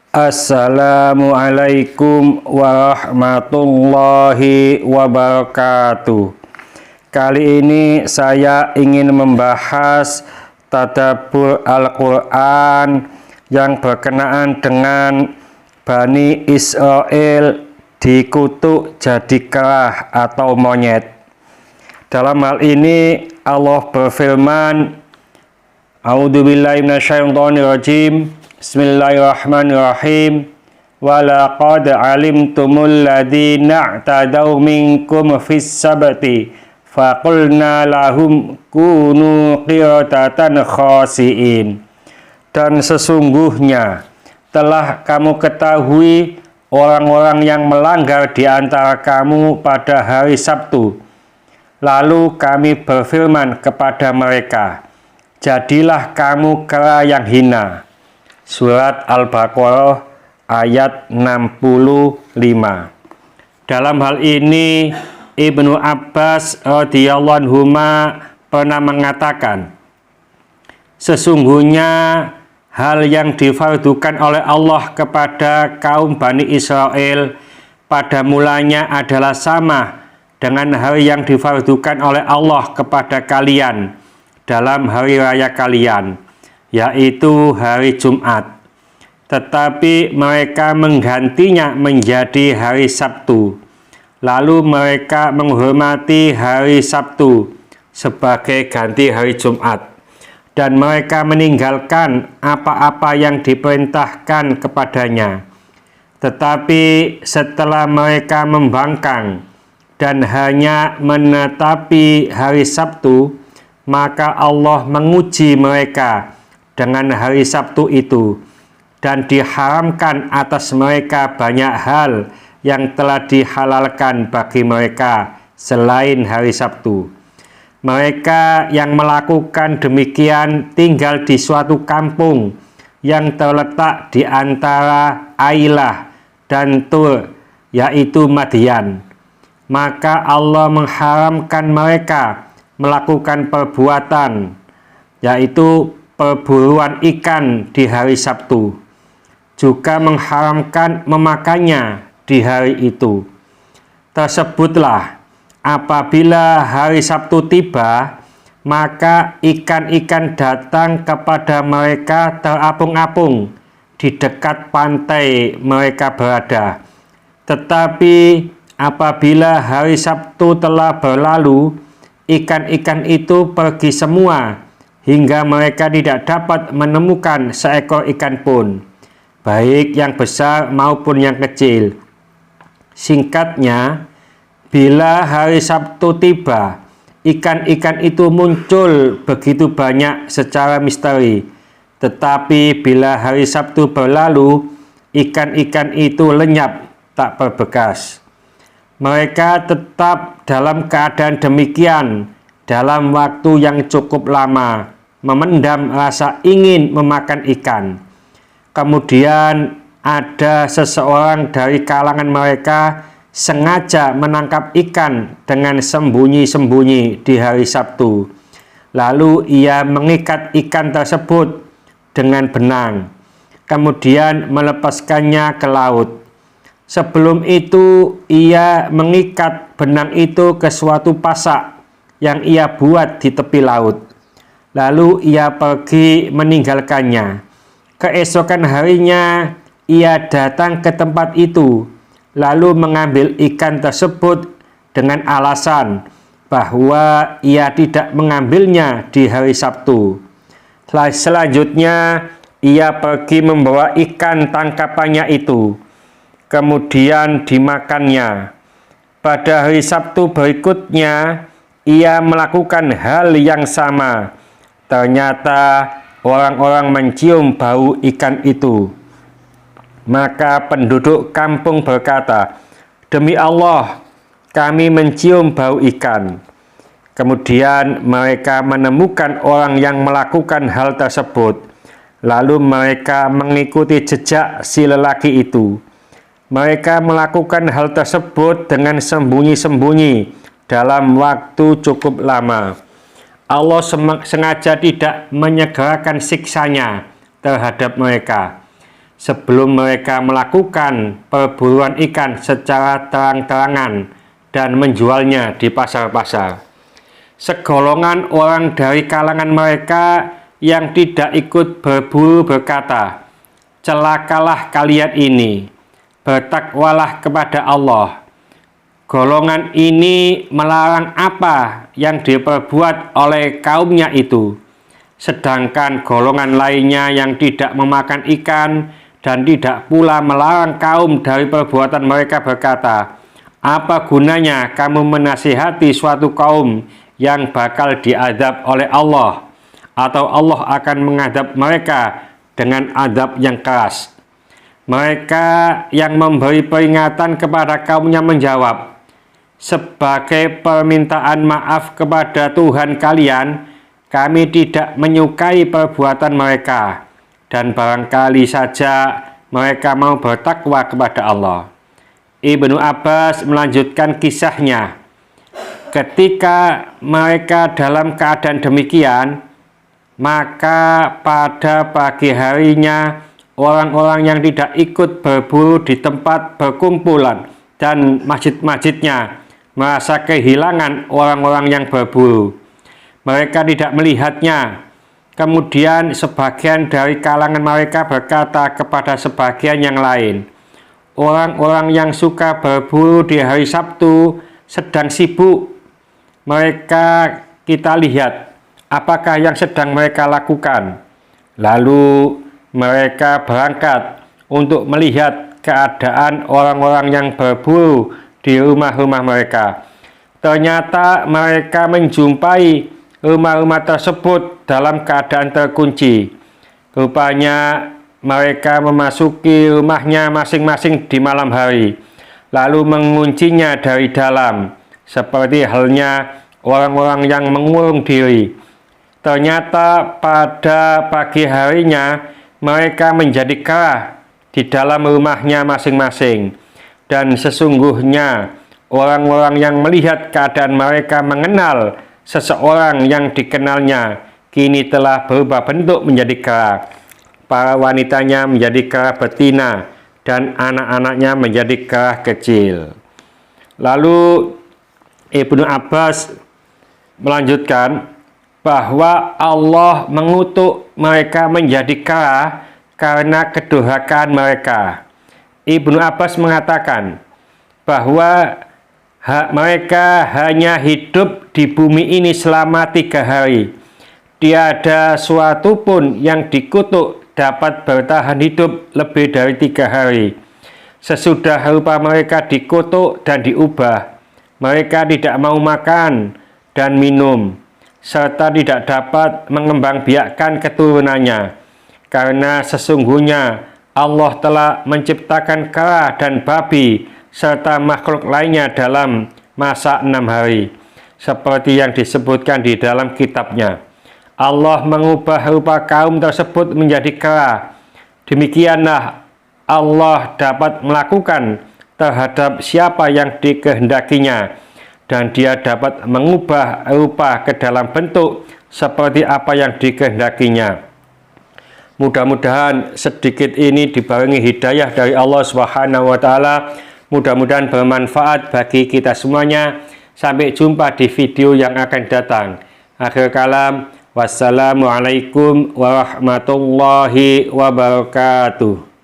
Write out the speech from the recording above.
Assalamualaikum warahmatullahi wabarakatuh. Kali ini saya ingin membahas tadabbur Al-Quran yang berkenaan dengan Bani Israel dikutuk jadi kerah atau monyet. Dalam hal ini Allah berfirman, A'udzubillahi minasyaitonirrajim. Bismillahirrahmanirrahim. Walaqad alimtumul ladzina i'tadaw minkum fis sabti faqulna lahum kunu qiradatan khasiin. Dan sesungguhnya telah kamu ketahui orang-orang yang melanggar di antara kamu pada hari Sabtu. Lalu kami berfirman kepada mereka, jadilah kamu kera yang hina. Surat Al-Baqarah ayat 65. Dalam hal ini Ibnu Abbas radhiyallahu anhu pernah mengatakan, sesungguhnya hal yang difardukan oleh Allah kepada kaum Bani Israel pada mulanya adalah sama dengan hal yang difardukan oleh Allah kepada kalian dalam hari raya kalian, yaitu hari Jumat. Tetapi mereka menggantinya menjadi hari Sabtu. Lalu mereka menghormati hari Sabtu sebagai ganti hari Jumat. Dan mereka meninggalkan apa-apa yang diperintahkan kepadanya. Tetapi setelah mereka membangkang dan hanya menetapi hari Sabtu, maka Allah menguji mereka dengan hari Sabtu itu, dan diharamkan atas mereka banyak hal yang telah dihalalkan bagi mereka selain hari Sabtu. Mereka yang melakukan demikian tinggal di suatu kampung yang terletak di antara Ailah dan Tur, yaitu Madian. Maka Allah mengharamkan mereka melakukan perbuatan, yaitu perburuan ikan di hari Sabtu, juga mengharamkan memakannya di hari itu. Tersebutlah apabila hari Sabtu tiba, maka ikan-ikan datang kepada mereka terapung-apung di dekat pantai mereka berada. Tetapi apabila hari Sabtu telah berlalu, ikan-ikan itu pergi semua hingga mereka tidak dapat menemukan seekor ikan pun, baik yang besar maupun yang kecil. Singkatnya, bila hari Sabtu tiba, ikan-ikan itu muncul begitu banyak secara misteri. Tetapi bila hari Sabtu berlalu, ikan-ikan itu lenyap tak berbekas. Mereka tetap dalam keadaan demikian dalam waktu yang cukup lama, memendam rasa ingin memakan ikan. Kemudian ada seseorang dari kalangan mereka sengaja menangkap ikan dengan sembunyi-sembunyi di hari Sabtu. Lalu ia mengikat ikan tersebut dengan benang, kemudian melepaskannya ke laut. Sebelum itu ia mengikat benang itu ke suatu pasak yang ia buat di tepi laut. Lalu ia pergi meninggalkannya. Keesokan harinya ia datang ke tempat itu, lalu mengambil ikan tersebut dengan alasan bahwa ia tidak mengambilnya di hari Sabtu. Selanjutnya ia pergi membawa ikan tangkapannya itu, kemudian dimakannya. Pada hari Sabtu berikutnya ia melakukan hal yang sama. Ternyata orang-orang mencium bau ikan itu. Maka penduduk kampung berkata, demi Allah, kami mencium bau ikan. Kemudian mereka menemukan orang yang melakukan hal tersebut. Lalu mereka mengikuti jejak si lelaki itu. Mereka melakukan hal tersebut dengan sembunyi-sembunyi dalam waktu cukup lama. Allah sengaja tidak menyegerakan siksanya terhadap mereka. sebelum mereka melakukan perburuan ikan secara terang-terangan dan menjualnya di pasar-pasar. Segolongan orang dari kalangan mereka yang tidak ikut berburu berkata, "Celakalah kalian ini, bertakwalah kepada Allah." Golongan ini melarang apa yang diperbuat oleh kaumnya itu, sedangkan golongan lainnya yang tidak memakan ikan dan tidak pula melarang kaum dari perbuatan mereka berkata, "Apa gunanya kamu menasihati suatu kaum yang bakal diadab oleh Allah, atau Allah akan mengadab mereka dengan adab yang keras?" Mereka yang memberi peringatan kepada kaumnya menjawab, "Sebagai permintaan maaf kepada Tuhan kalian, kami tidak menyukai perbuatan mereka, dan barangkali saja mereka mau bertakwa kepada Allah." Ibnu Abbas melanjutkan kisahnya. Ketika mereka dalam keadaan demikian, maka pada pagi harinya orang-orang yang tidak ikut berburu di tempat berkumpulan dan masjid-masjidnya merasa kehilangan orang-orang yang berburu. Mereka tidak melihatnya. Kemudian sebagian dari kalangan mereka berkata kepada sebagian yang lain, "Orang-orang yang suka berburu di hari Sabtu sedang sibuk. Mereka kita lihat, apakah yang sedang mereka lakukan?" Lalu mereka berangkat untuk melihat keadaan orang-orang yang berburu di rumah-rumah mereka. Ternyata mereka menjumpai rumah-rumah tersebut dalam keadaan terkunci. Rupanya mereka memasuki rumahnya masing-masing di malam hari, lalu menguncinya dari dalam, seperti halnya orang-orang yang mengurung diri. Ternyata pada pagi harinya mereka menjadi kerah di dalam rumahnya masing-masing, dan sesungguhnya orang-orang yang melihat keadaan mereka mengenal seseorang yang dikenalnya kini telah berubah bentuk menjadi kera. Para wanitanya menjadi kera betina dan anak-anaknya menjadi kera kecil. Lalu Ibnu Abbas melanjutkan bahwa Allah mengutuk mereka menjadi kera karena kedurhakaan mereka. Ibnu Abbas mengatakan bahwa mereka hanya hidup di bumi ini selama 3 hari. Tiada suatu pun yang dikutuk dapat bertahan hidup lebih dari 3 hari. Sesudah rupa mereka dikutuk dan diubah, mereka tidak mau makan dan minum, serta tidak dapat mengembangbiakkan keturunannya, karena sesungguhnya Allah telah menciptakan kera dan babi serta makhluk lainnya dalam masa 6 hari, seperti yang disebutkan di dalam kitabnya. Allah mengubah rupa kaum tersebut menjadi kera. Demikianlah Allah dapat melakukan terhadap siapa yang dikehendakinya, dan Dia dapat mengubah rupa ke dalam bentuk seperti apa yang dikehendakinya. Mudah-mudahan sedikit ini dibarengi hidayah dari Allah Subhanahu wa Ta'ala. Mudah-mudahan bermanfaat bagi kita semuanya. Sampai jumpa di video yang akan datang. Akhir kalam, wassalamualaikum warahmatullahi wabarakatuh.